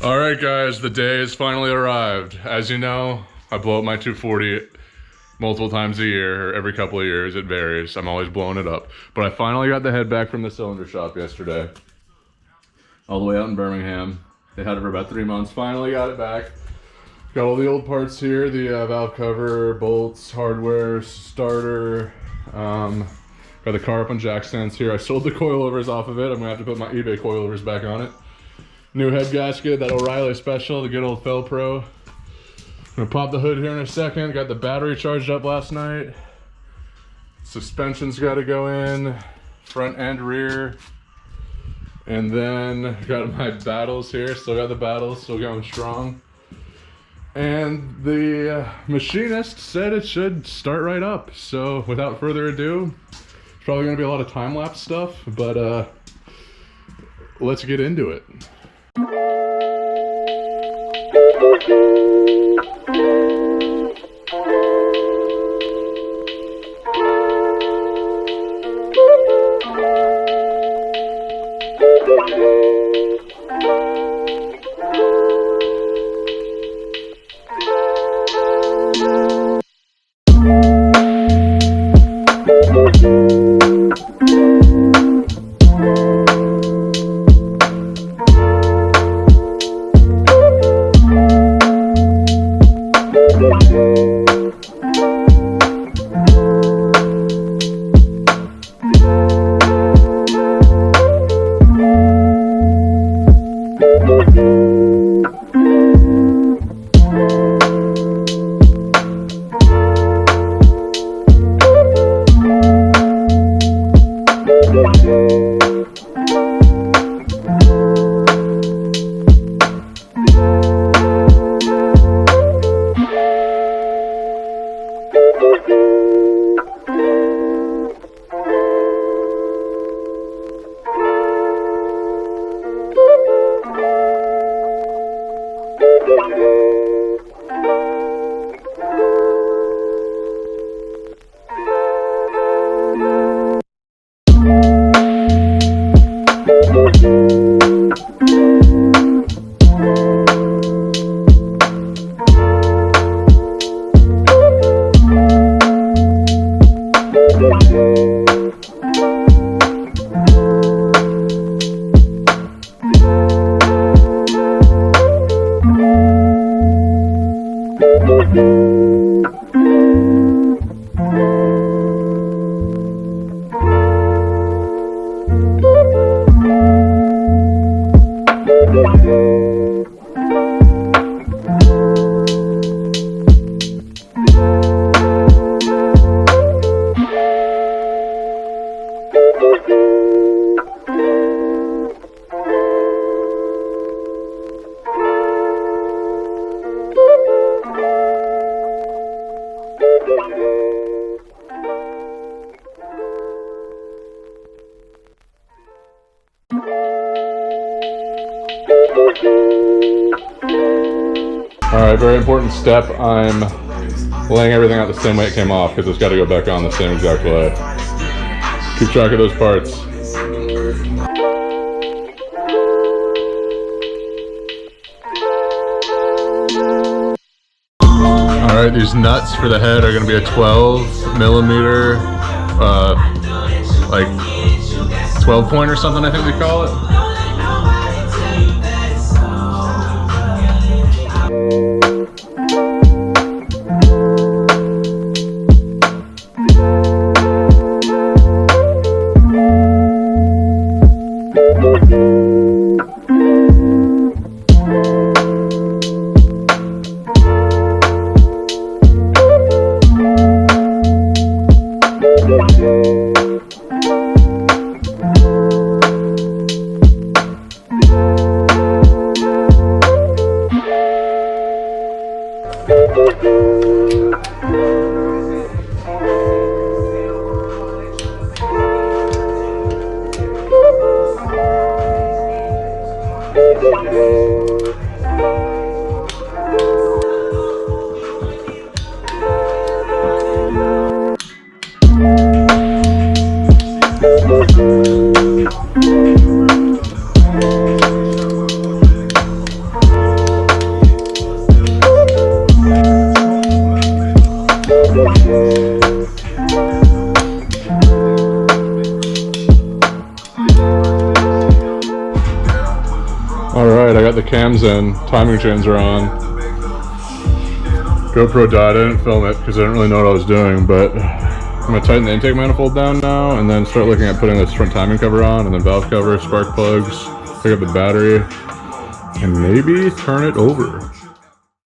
All right, guys, the day has finally arrived. As you know, I blow up my 240 multiple times a year, or every couple of years, it varies. I'm always blowing it up. But I finally got the head back from the cylinder shop yesterday. All the way out in Birmingham. They had it for about 3 months. Finally got it back. Got all the old parts here, the valve cover, bolts, hardware, starter. Got the car up on jack stands here. I sold the coilovers off of it. I'm gonna have to put my eBay coilovers back on it. New head gasket, that O'Reilly special, the good old Felpro. I'm gonna pop the hood here in a second. Got the battery charged up last night. Suspension's gotta go in, front and rear. And then got my battles here, still got the battles, still going strong. And the machinist said it should start right up. So without further ado, it's probably gonna be a lot of time-lapse stuff, but let's get into it. Alright, very important step. I'm laying everything out the same way it came off because it's got to go back on the same exact way. Keep track of those parts. Alright, these nuts for the head are going to be a 12 millimeter, like 12 point or something, I think they call it. got the cams in, timing chains are on. GoPro died, I didn't film it because I didn't really know what I was doing, but I'm gonna tighten the intake manifold down now and then start looking at putting this front timing cover on and then valve cover, spark plugs, pick up the battery, and maybe turn it over.